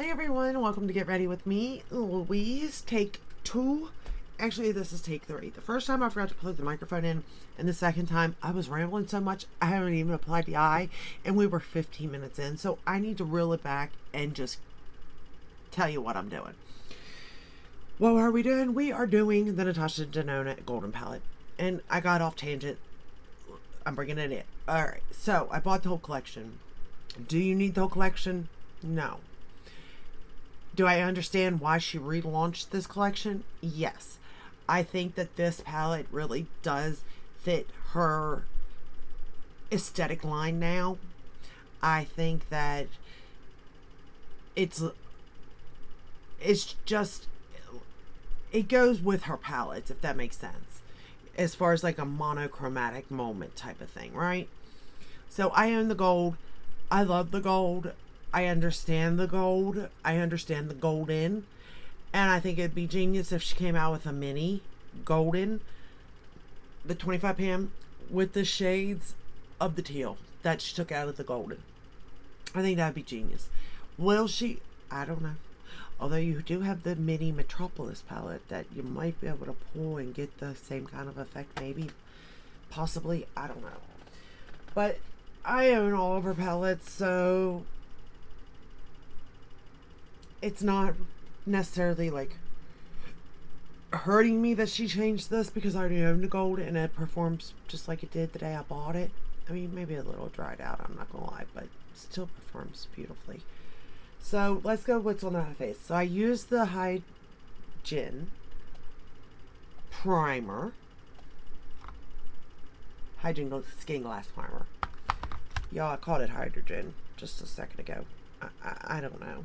Hi everyone, welcome to Get Ready With Me, Louise. Take 2. Actually, this is take 3. The first time I forgot to plug the microphone in, and the second time I was rambling so much I haven't even applied the eye, and we were 15 minutes in, so I need to reel it back and just tell you what I'm doing. What are we doing? We are doing the Natasha Denona Golden Palette, and I got off tangent. I'm bringing it in. Alright, so I bought the whole collection. Do you need the whole collection? No. Do I understand why she relaunched this collection? Yes. I think that this palette really does fit her aesthetic line now. I think that it's just, it goes with her palettes, if that makes sense. As far as like a monochromatic moment type of thing, right? So I own the gold. I love the gold. I understand the gold. I understand the golden. And I think it'd be genius if she came out with a mini golden, the 25 PM, with the shades of the teal that she took out of the golden. I think that'd be genius. Will she? I don't know. Although you do have the mini Metropolis palette that you might be able to pull and get the same kind of effect, maybe. Possibly. I don't know. But I own all of her palettes, so it's not necessarily like hurting me that she changed this, because I already own the gold and it performs just like it did the day I bought it. I mean, maybe a little dried out, I'm not gonna lie, but it still performs beautifully. So let's go what's on my face. So I used the Hydrogen primer, Hydrogen skin glass primer. Y'all, I called it hydrogen just a second ago. I don't know.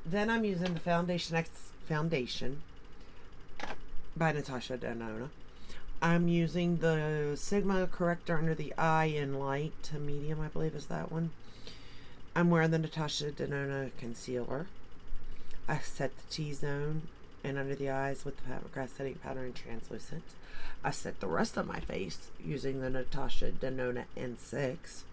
Then I'm using the Foundation X Foundation by Natasha Denona. I'm using the Sigma corrector under the eye in light to medium, I believe is that one. I'm wearing the Natasha Denona concealer. I set the T-zone and under the eyes with the grass setting powder and translucent. I set the rest of my face using the Natasha Denona N6.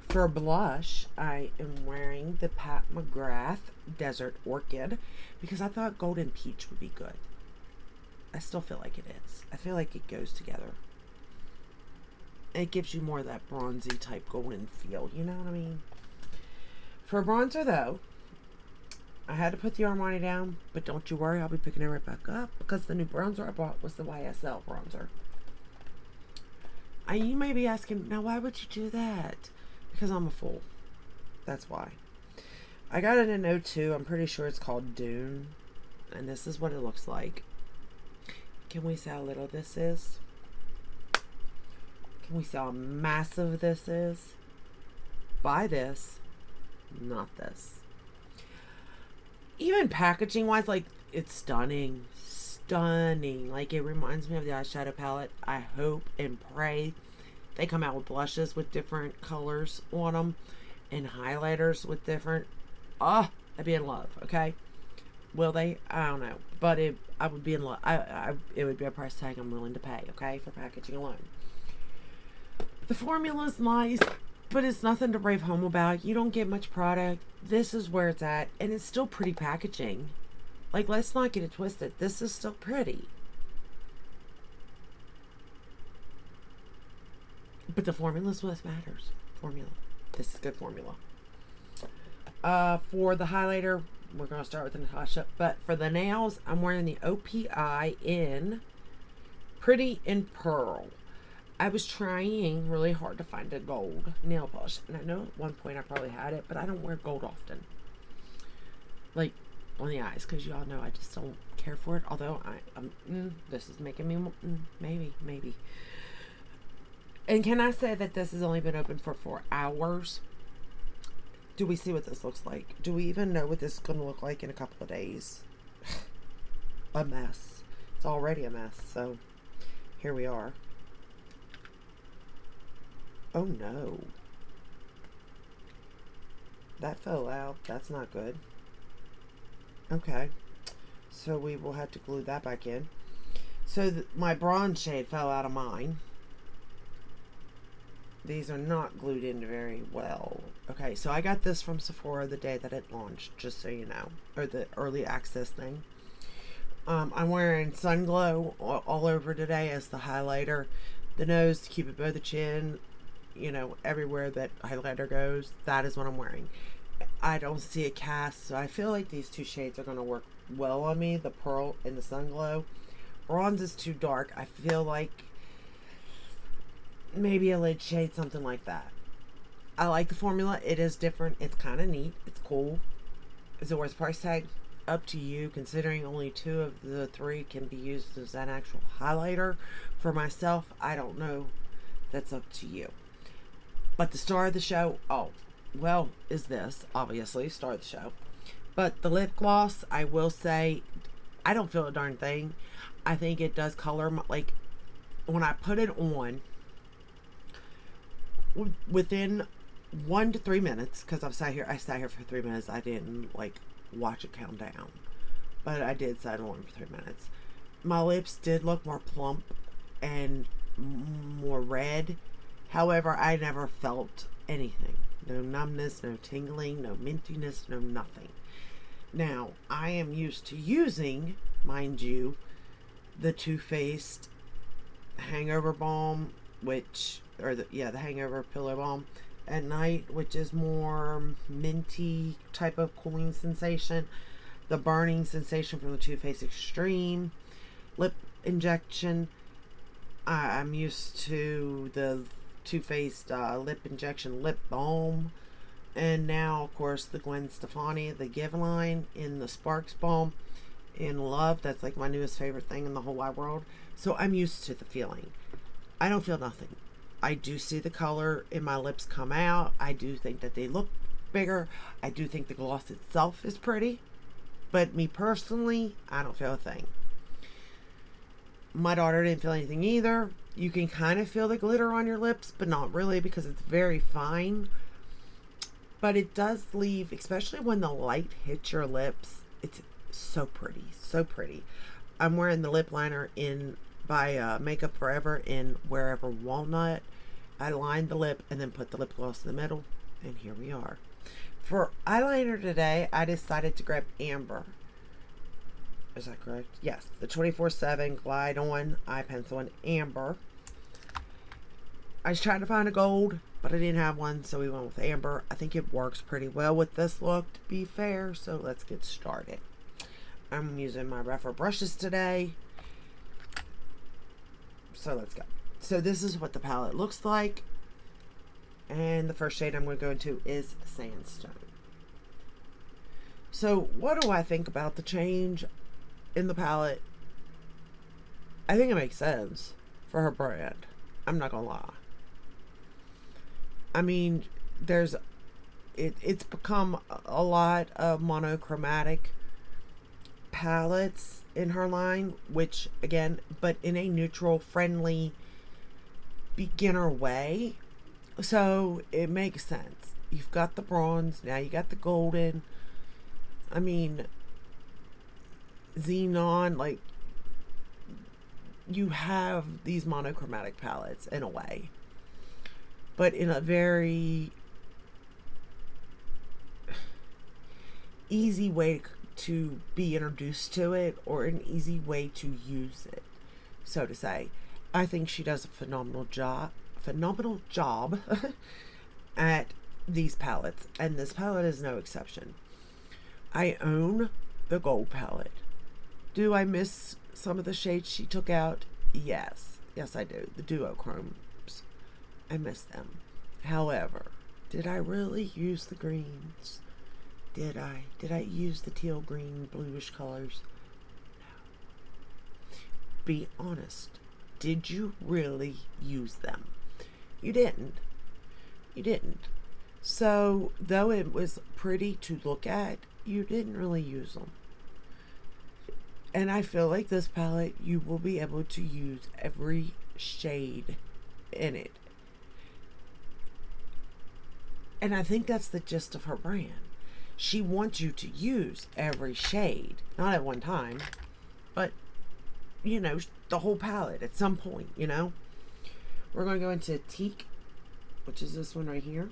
For blush, I am wearing the Pat McGrath Desert Orchid because I thought Golden Peach would be good. I still feel like it is. I feel like it goes together. It gives you more of that bronzy type golden feel, you know what I mean? For bronzer though, I had to put the Armani down, but don't you worry, I'll be picking it right back up because the new bronzer I bought was the YSL bronzer. You may be asking, now why would you do that? Because I'm a fool. That's why. I got it in 02. I'm pretty sure it's called Dune. And this is what it looks like. Can we see how little this is? Can we see how massive this is? Buy this, not this. Even packaging wise, like, it's stunning. Stunning. Like, it reminds me of the eyeshadow palette. I hope and pray they come out with blushes with different colors on them and highlighters with different. I'd be in love. Okay, will they? I don't know, but I would be in love. It would be a price tag I'm willing to pay. Okay, for packaging alone. The formula's nice, but it's nothing to rave home about. You don't get much product. This is where it's at, and it's still pretty packaging. Like, let's not get it twisted. This is still pretty. But the formula is what matters. Formula. This is good formula. For the highlighter, we're going to start with Natasha. But for the nails, I'm wearing the OPI in Pretty in Pearl. I was trying really hard to find a gold nail polish. And I know at one point I probably had it, but I don't wear gold often. Like, on the eyes, because y'all know I just don't care for it. Although, this is making me, maybe. And can I say that this has only been open for 4 hours? Do we see what this looks like? Do we even know what this is going to look like in a couple of days? A mess. It's already a mess, so here we are. Oh no. That fell out. That's not good. Okay. So we will have to glue that back in. So my bronze shade fell out of mine. These are not glued in very well. Okay, so I got this from Sephora the day that it launched, just so you know, or the early access thing. I'm wearing Sun Glow all over today as the highlighter. The nose to keep it below the chin, you know, everywhere that highlighter goes. That is what I'm wearing. I don't see a cast, so I feel like these two shades are going to work well on me, the Pearl and the Sun Glow. Bronze is too dark. I feel like maybe a lid shade, something like that. I like the formula. It is different. It's kind of neat. It's cool. Is it worth price tag? Up to you, considering only 2 of the 3 can be used as an actual highlighter. For myself, I don't know. That's up to you. But the star of the show, oh, well, is this, obviously, star of the show. But the lip gloss, I will say, I don't feel a darn thing. I think it does color, like, when I put it on, within 1 to 3 minutes, because I sat here for 3 minutes. I didn't, like, watch it count down. But I did sit on for 3 minutes. My lips did look more plump and more red. However, I never felt anything. No numbness, no tingling, no mintiness, no nothing. Now, I am used to using, mind you, the Too Faced Hangover Balm, the Hangover Pillow Balm at night, which is more minty type of cooling sensation. The burning sensation from the Too Faced Extreme Lip Injection. I'm used to the Too Faced Lip Injection Lip Balm. And now, of course, the Gwen Stefani, the Give line in the Sparks Balm in Love. That's like my newest favorite thing in the whole wide world. So I'm used to the feeling. I don't feel nothing. I do see the color in my lips come out. I do think that they look bigger. I do think the gloss itself is pretty. But me personally, I don't feel a thing. My daughter didn't feel anything either. You can kind of feel the glitter on your lips, but not really because it's very fine. But it does leave, especially when the light hits your lips, it's so pretty, so pretty. I'm wearing the lip liner by Makeup Forever in Wherever Walnut. I lined the lip and then put the lip gloss in the middle, and here we are. For eyeliner today, I decided to grab Amber. Is that correct? Yes, the 24/7 Glide On Eye Pencil in Amber. I was trying to find a gold, but I didn't have one, so we went with Amber. I think it works pretty well with this look, to be fair, so let's get started. I'm using my rougher brushes today, so let's go. So this is what the palette looks like, and the first shade I'm going to go into is Sandstone. So what do I think about the change in the palette? I think it makes sense for her brand. I'm not gonna lie. I mean, it's become a lot of monochromatic palettes in her line, which again, but in a neutral, friendly, beginner way. So it makes sense. You've got the bronze, now you got the golden. I mean, xenon, like, you have these monochromatic palettes in a way, but in a very easy way to be introduced to it, or an easy way to use it, so to say. I think she does a phenomenal job at these palettes, and this palette is no exception. I own the gold palette. Do I miss some of the shades she took out? Yes. Yes, I do. The duochromes. I miss them. However, did I really use the greens? Did I use the teal, green, bluish colors? No. Be honest. Did you really use them? You didn't. You didn't. So, though it was pretty to look at, you didn't really use them. And I feel like this palette, you will be able to use every shade in it. And I think that's the gist of her brand. She wants you to use every shade. Not at one time, but, you know, the whole palette at some point, you know. We're going to go into Teak which is this one right here.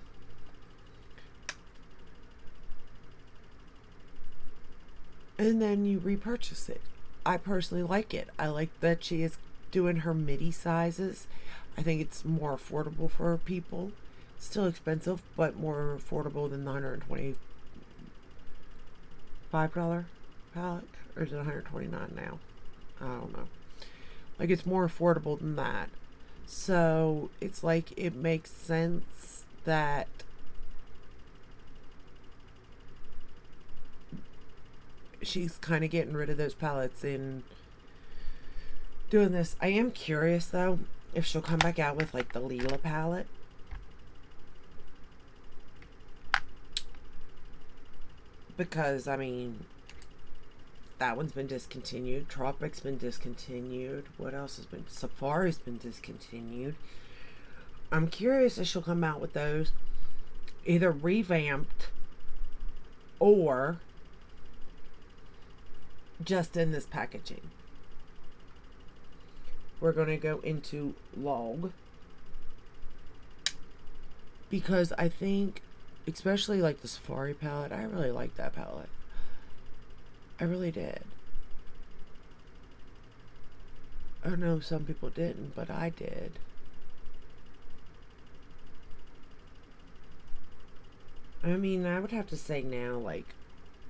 And then you repurchase it. I personally like it. I like that she is doing her midi sizes. I think it's more affordable for people. Still expensive, but more affordable than the $125 palette. Or is it $129 now? I don't know. Like, it's more affordable than that. So it's like it makes sense that she's kind of getting rid of those palettes and doing this. I am curious though if she'll come back out with like the Lila palette. Because I mean, that one's been discontinued. Tropic's been discontinued. What else has been? Safari's been discontinued. I'm curious if she'll come out with those either revamped or just in this packaging. We're going to go into Log, because I think, especially like the Safari palette, I really like that palette. I really did. I know some people didn't, but I did. I mean, I would have to say now, like,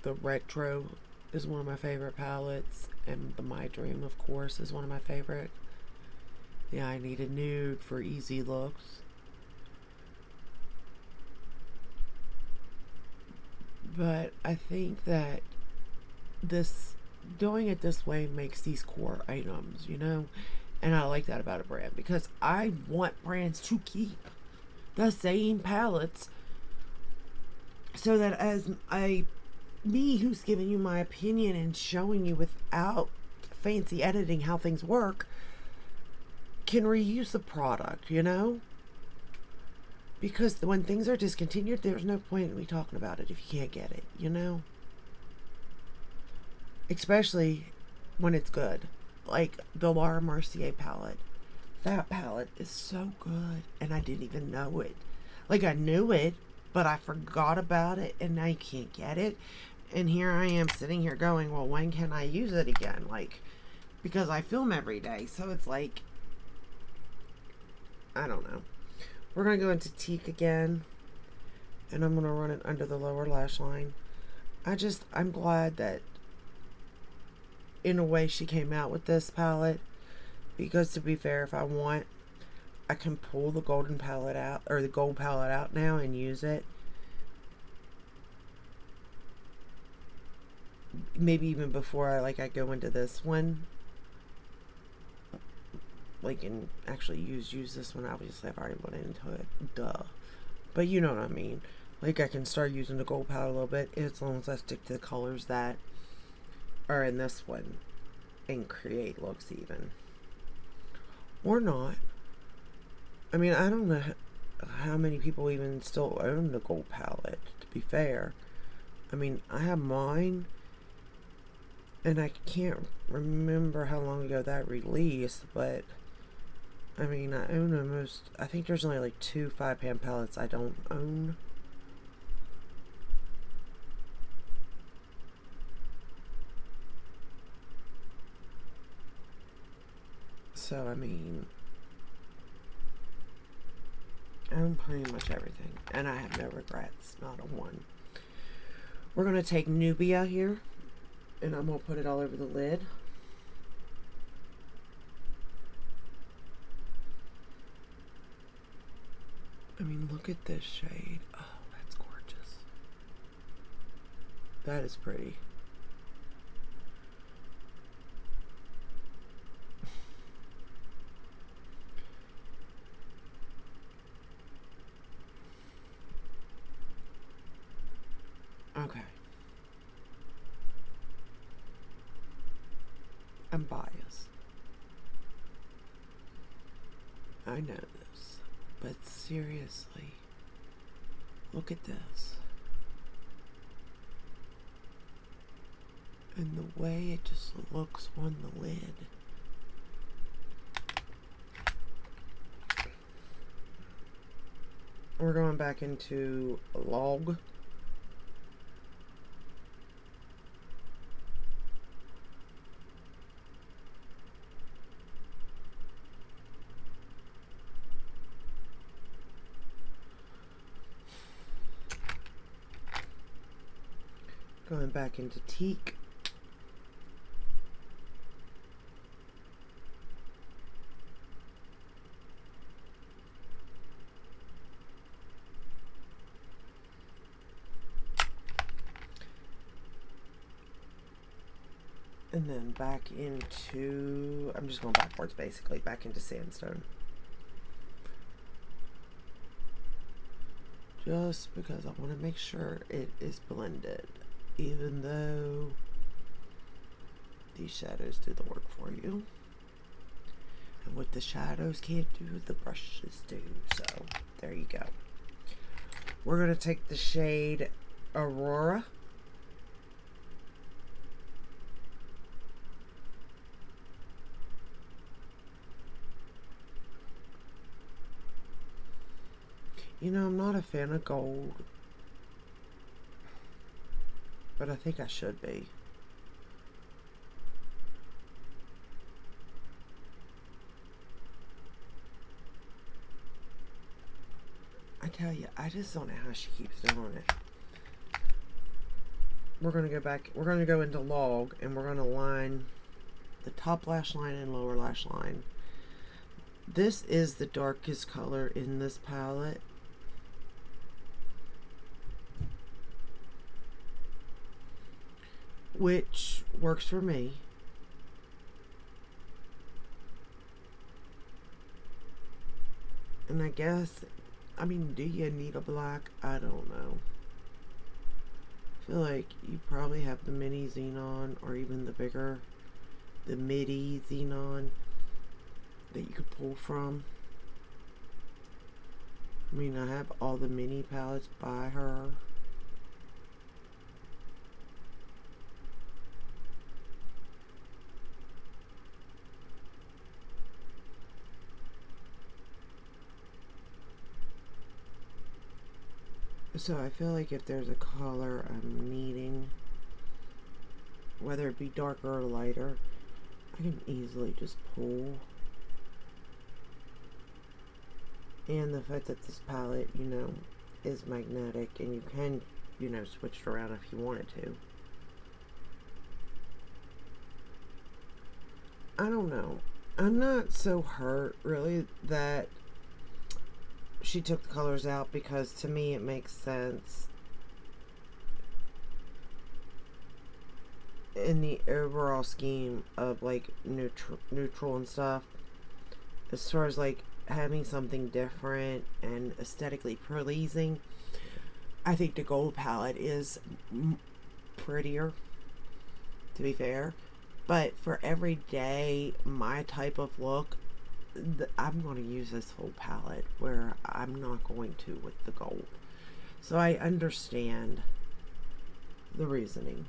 the Retro is one of my favorite palettes, and the My Dream, of course, is one of my favorite. Yeah, I need a nude for easy looks. But I think that this, doing it this way makes these core items, you know? And I like that about a brand, because I want brands to keep the same palettes, so that as me who's giving you my opinion and showing you without fancy editing how things work, can reuse the product, you know? Because when things are discontinued, there's no point in me talking about it if you can't get it, you know? Especially when it's good. Like the Laura Mercier palette. That palette is so good, and I didn't even know it. Like, I knew it, but I forgot about it, and now you can't get it. And here I am sitting here going, well, when can I use it again? Like, because I film every day, so it's like, I don't know. We're going to go into Teak again, and I'm going to run it under the lower lash line. I'm glad that, in a way, she came out with this palette, because to be fair, if I want, I can pull the golden palette out, or the gold palette out now and use it. Maybe even before I go into this one. Like, and actually use this one. Obviously, I've already went into it. Duh. But you know what I mean. Like, I can start using the gold palette a little bit, as long as I stick to the colors that are in this one and create looks even. Or not. I mean, I don't know how many people even still own the gold palette, to be fair. I mean, I have mine, and I can't remember how long ago that released, but I mean, I own almost, I think there's only like 2 5-pan palettes I don't own. So, I mean, I own pretty much everything, and I have no regrets, not a one. We're going to take Nubia here, and I'm going to put it all over the lid. I mean, look at this shade. Oh, that's gorgeous. That is pretty. Okay. I'm biased. I know this. But seriously, look at this. And the way it just looks on the lid. We're going back into log. Going back into teak. And then back into, I'm just going backwards basically, back into sandstone. Just because I want to make sure it is blended, even though these shadows do the work for you. And what the shadows can't do, the brushes do. So, there you go. We're going to take the shade Aurora. You know, I'm not a fan of gold, but I think I should be. I tell you, I just don't know how she keeps doing it. We're going to go back, we're going to go into log, and we're going to line the top lash line and lower lash line. This is the darkest color in this palette. Which works for me. And I guess, I mean, do you need a black? I don't know. I feel like you probably have the mini xenon or even the bigger, the midi xenon that you could pull from. I mean, I have all the mini palettes by her. So I feel like if there's a color I'm needing, whether it be darker or lighter, I can easily just pull. And the fact that this palette, you know, is magnetic and you can, you know, switch it around if you wanted to. I don't know. I'm not so hurt really that she took the colors out, because to me it makes sense in the overall scheme of like neutral and stuff, as far as like having something different and aesthetically pleasing. I think the gold palette is prettier, to be fair, but for everyday my type of look, I'm going to use this whole palette, where I'm not going to with the gold. So I understand the reasoning,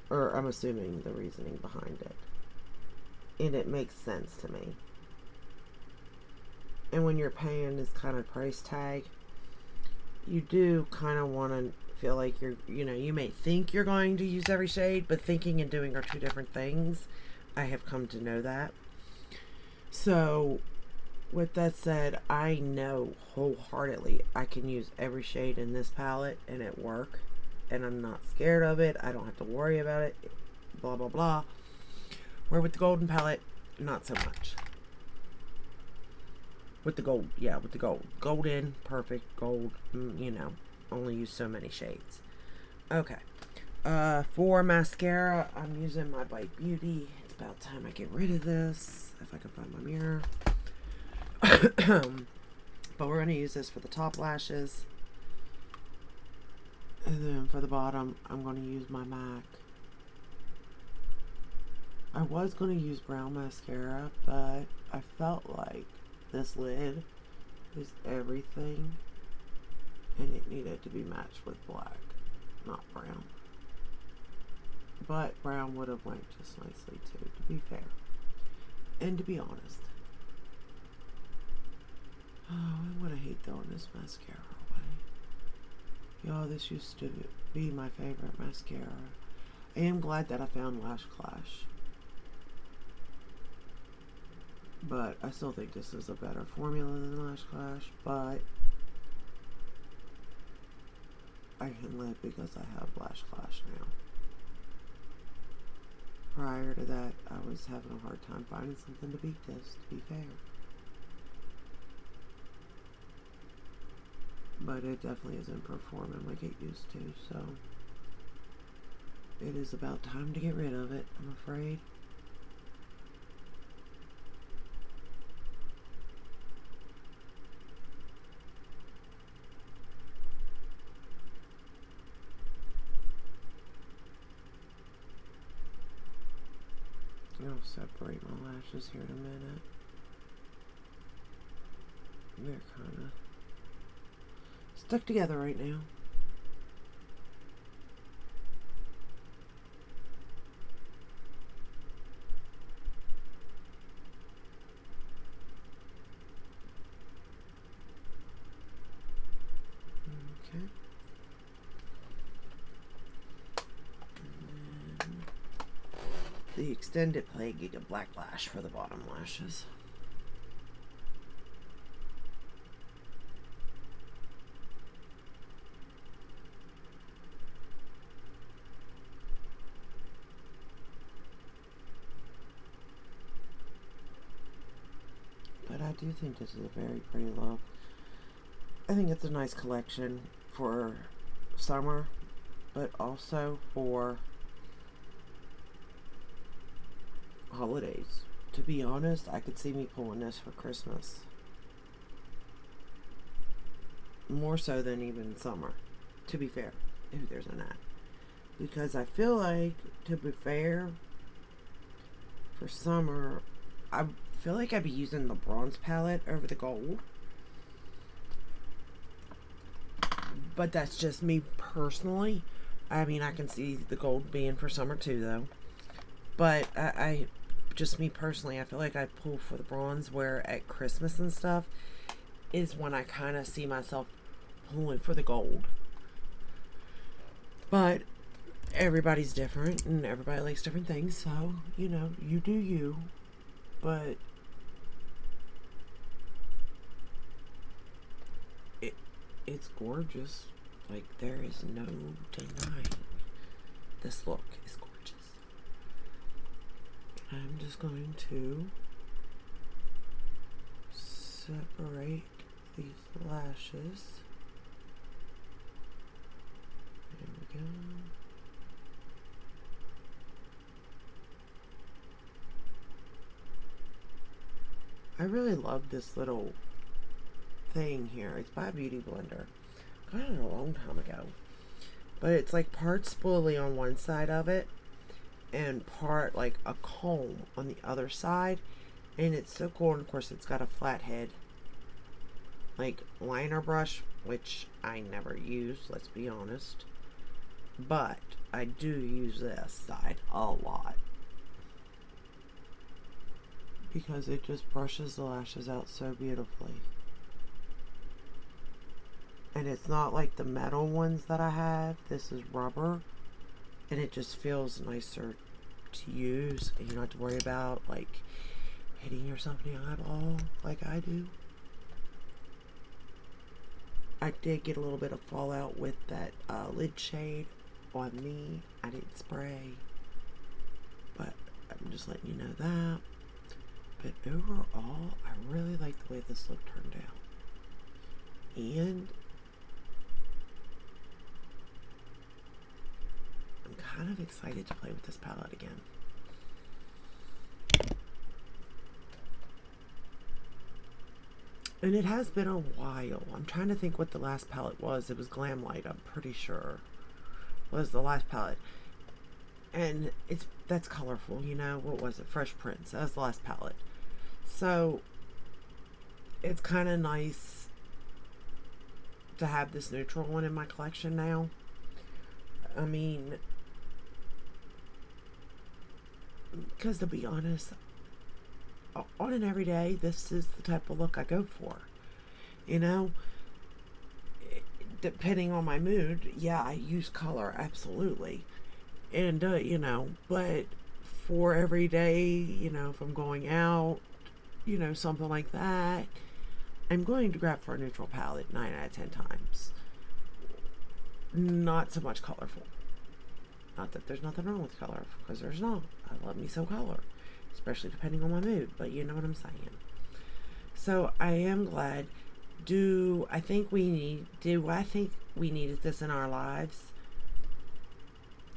or I'm assuming the reasoning behind it, and it makes sense to me. And when you're paying this kind of price tag, you do kind of want to feel like you're, you know, you may think you're going to use every shade, but thinking and doing are two different things. I have come to know that. So, with that said, I know wholeheartedly I can use every shade in this palette and it work. And I'm not scared of it. I don't have to worry about it. Blah, blah, blah. Where with the golden palette, not so much. With the gold, yeah, with the gold. Golden, perfect, gold, you know, only use so many shades. Okay. For mascara, I'm using my Bite Beauty. It's about time I get rid of this, if I can find my mirror. But we're going to use this for the top lashes. And then for the bottom, I'm going to use my MAC. I was going to use brown mascara, but I felt like this lid is everything, and it needed to be matched with black, not brown. But brown would have went just nicely too, to be fair. And to be honest. Oh, I'm gonna hate throwing this mascara Y'all, this used to be my favorite mascara. I am glad that I found Lash Clash. But I still think this is a better formula than Lash Clash. But I can live because I have Lash Clash now. Prior to that, I was having a hard time finding something to beat this, to be fair. But it definitely isn't performing like it used to, so it is about time to get rid of it, I'm afraid. I'll separate my lashes here in a minute. They're kind of stuck together right now. Okay. The extended play Giga Black Lash for the bottom lashes. But I do think this is a very pretty look. I think it's a nice collection for summer, but also for holidays. To be honest, I could see me pulling this for Christmas. More so than even summer, to be fair. If there's a that. Because I feel like, to be fair, for summer, I feel like I'd be using the bronze palette over the gold. But that's just me personally. I mean, I can see the gold being for summer too, though. But I just me personally, I feel like I pull for the bronze, where at Christmas and stuff is when I kind of see myself pulling for the gold. But everybody's different and everybody likes different things, so, you know, you do you. But it's gorgeous. Like, there is no denying this look is gorgeous. I'm just going to separate these lashes. There we go. I really love this little thing here. It's by Beauty Blender. Got it a long time ago. But it's like part spoolie on one side of it and part like a comb on the other side. And it's so cool. And of course it's got a flat head like liner brush, which I never use, let's be honest. But I do use this side a lot, because it just brushes the lashes out so beautifully. And it's not like the metal ones that I have. This is rubber, and it just feels nicer to use, and you don't have to worry about like hitting yourself in the eyeball like I do. I did get a little bit of fallout with that lid shade on me. I didn't spray, but I'm just letting you know that. But overall, I really like the way this look turned out. And I'm kind of excited to play with this palette again. And it has been a while. I'm trying to think what the last palette was. It was Glamlight, I'm pretty sure, was the last palette. And that's colorful, you know. What was it? Fresh Prince. That was the last palette. So it's kind of nice to have this neutral one in my collection now. I mean, because to be honest, on an everyday, this is the type of look I go for. You know, depending on my mood, yeah, I use color, absolutely. And, but for every day, if I'm going out, something like that, I'm going to grab for a neutral palette 9 out of 10 times. Not so much colorful. Not that there's nothing wrong with color, because there's not. I love me some color, especially depending on my mood, but you know what I'm saying. So I am glad. Do I think we needed this in our lives?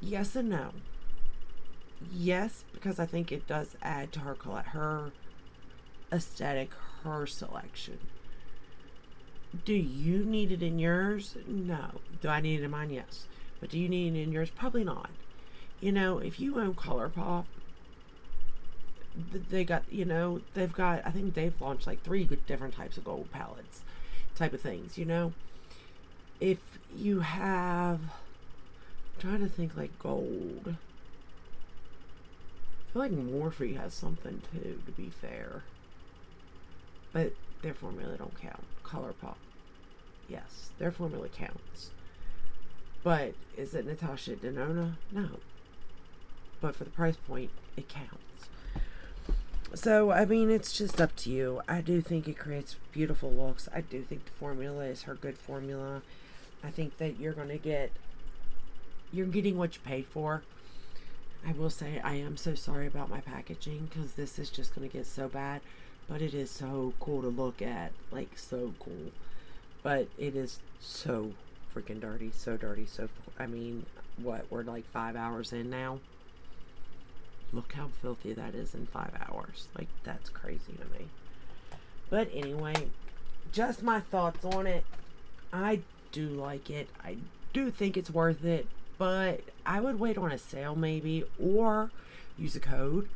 Yes and no. Yes, because I think it does add to her aesthetic, her selection. Do you need it in yours? No. Do I need it in mine? Yes. But do you need it in yours? Probably not. If you own ColourPop, they've got, I think they've launched like 3 different types of gold palettes, type of things, If you have, I'm trying to think like gold. I feel like Morphe has something too, to be fair. But their formula don't count. ColourPop, yes, their formula counts. But is it Natasha Denona? No. But for the price point, it counts. So, I mean, it's just up to you. I do think it creates beautiful looks. I do think the formula is her good formula. I think that you're getting what you paid for. I will say I am so sorry about my packaging, because this is just going to get so bad. But it is so cool to look at. Like, so cool. But it is so freaking dirty. So dirty. I mean, we're like 5 hours in now. Look how filthy that is in 5 hours. Like, that's crazy to me. But anyway, just my thoughts on it. I do like it. I do think it's worth it. But I would wait on a sale maybe, or use a code.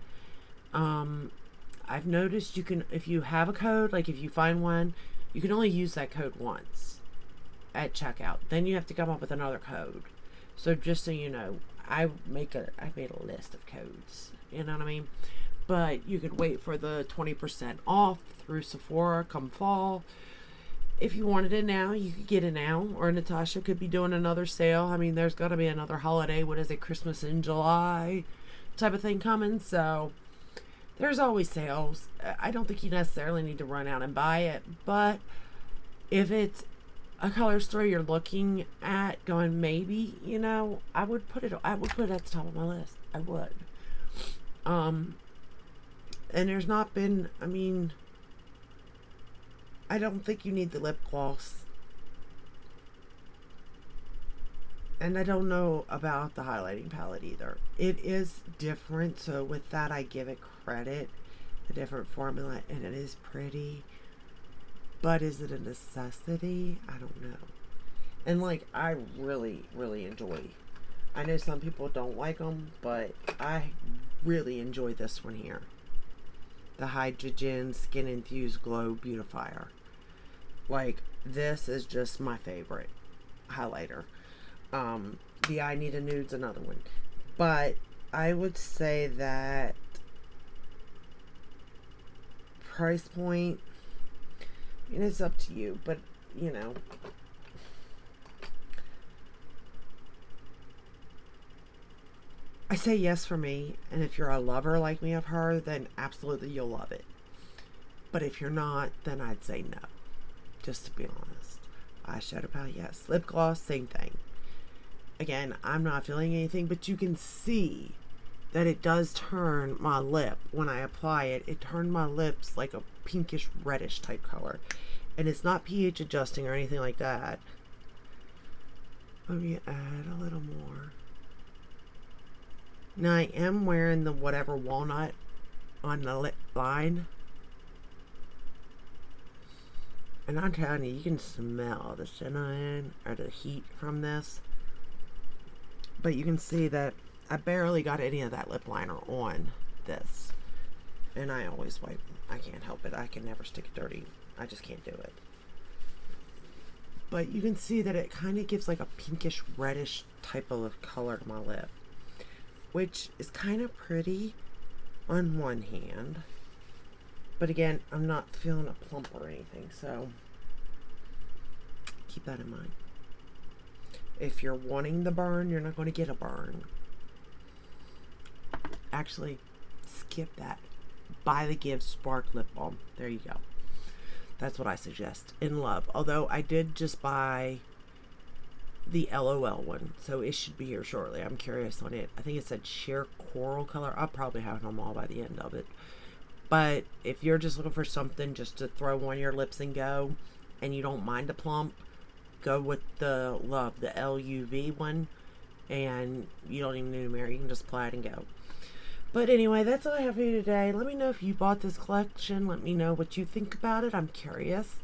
I've noticed you can, if you have a code, like if you find one, you can only use that code once at checkout. Then you have to come up with another code. So just so you know, I made a list of codes. You know what I mean? But you could wait for the 20% off through Sephora come fall. If you wanted it now, you could get it now. Or Natasha could be doing another sale. I mean, there's got to be another holiday. What is it? Christmas in July type of thing coming. So there's always sales. I don't think you necessarily need to run out and buy it. But if it's a color store you're looking at going maybe, I would put it at the top of my list. I would. And there's not been, I mean, I don't think you need the lip gloss. And I don't know about the highlighting palette either. It is different, so with that I give it credit. A different formula, and it is pretty. But is it a necessity? I don't know. And like, I really, really enjoy. I know some people don't like them, but I really enjoy this one here. The Hydrogen Skin Infused Glow Beautifier. Like, this is just my favorite highlighter. The I Need a Nude's another one. But I would say that price point, and it's up to you, but I say yes for me, and if you're a lover like me of her, then absolutely you'll love it. But if you're not, then I'd say no, just to be honest. Eyeshadow palette, yes. Lip gloss, same thing. Again, I'm not feeling anything, but you can see that it does turn my lip. When I apply it, it turned my lips like a pinkish reddish type color. And it's not pH adjusting or anything like that. Let me add a little more. Now I am wearing the whatever walnut on the lip line. And I'm telling you, you can smell the cinnamon or the heat from this. But you can see that I barely got any of that lip liner on this. And I always wipe. I can't help it. I can never stick it dirty. I just can't do it. But you can see that it kind of gives like a pinkish reddish type of color to my lip, which is kind of pretty on one hand. But again, I'm not feeling a plump or anything, so keep that in mind. If you're wanting the burn, you're not going to get a burn. Actually, skip that. Buy the Give Spark Lip Balm. There you go. That's what I suggest. In love. Although I did just buy the LOL one, so it should be here shortly. I'm curious on it. I think it said sheer coral color. I'll probably have them all by the end of it. But if you're just looking for something just to throw on your lips and go, and you don't mind a plump, go with the Love, the LUV one, and you don't even need a mirror. You can just apply it and go. But anyway, that's all I have for you today. Let me know if you bought this collection. Let me know what you think about it. I'm curious.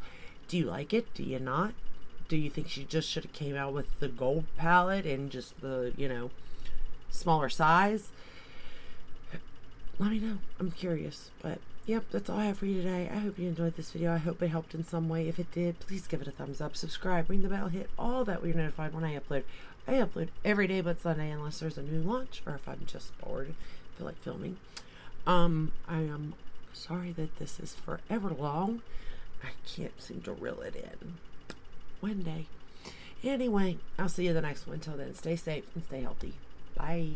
Do you like it? Do you not? Do you think she just should have came out with the gold palette and just the, smaller size? Let me know. I'm curious. But, yep, that's all I have for you today. I hope you enjoyed this video. I hope it helped in some way. If it did, please give it a thumbs up. Subscribe. Ring the bell. Hit all that. You're notified when I upload. I upload every day but Sunday unless there's a new launch or if I'm just bored. Feel like filming. I am sorry that this is forever long. I can't seem to reel it in. One day. Anyway, I'll see you the next one. Until then, stay safe and stay healthy. Bye.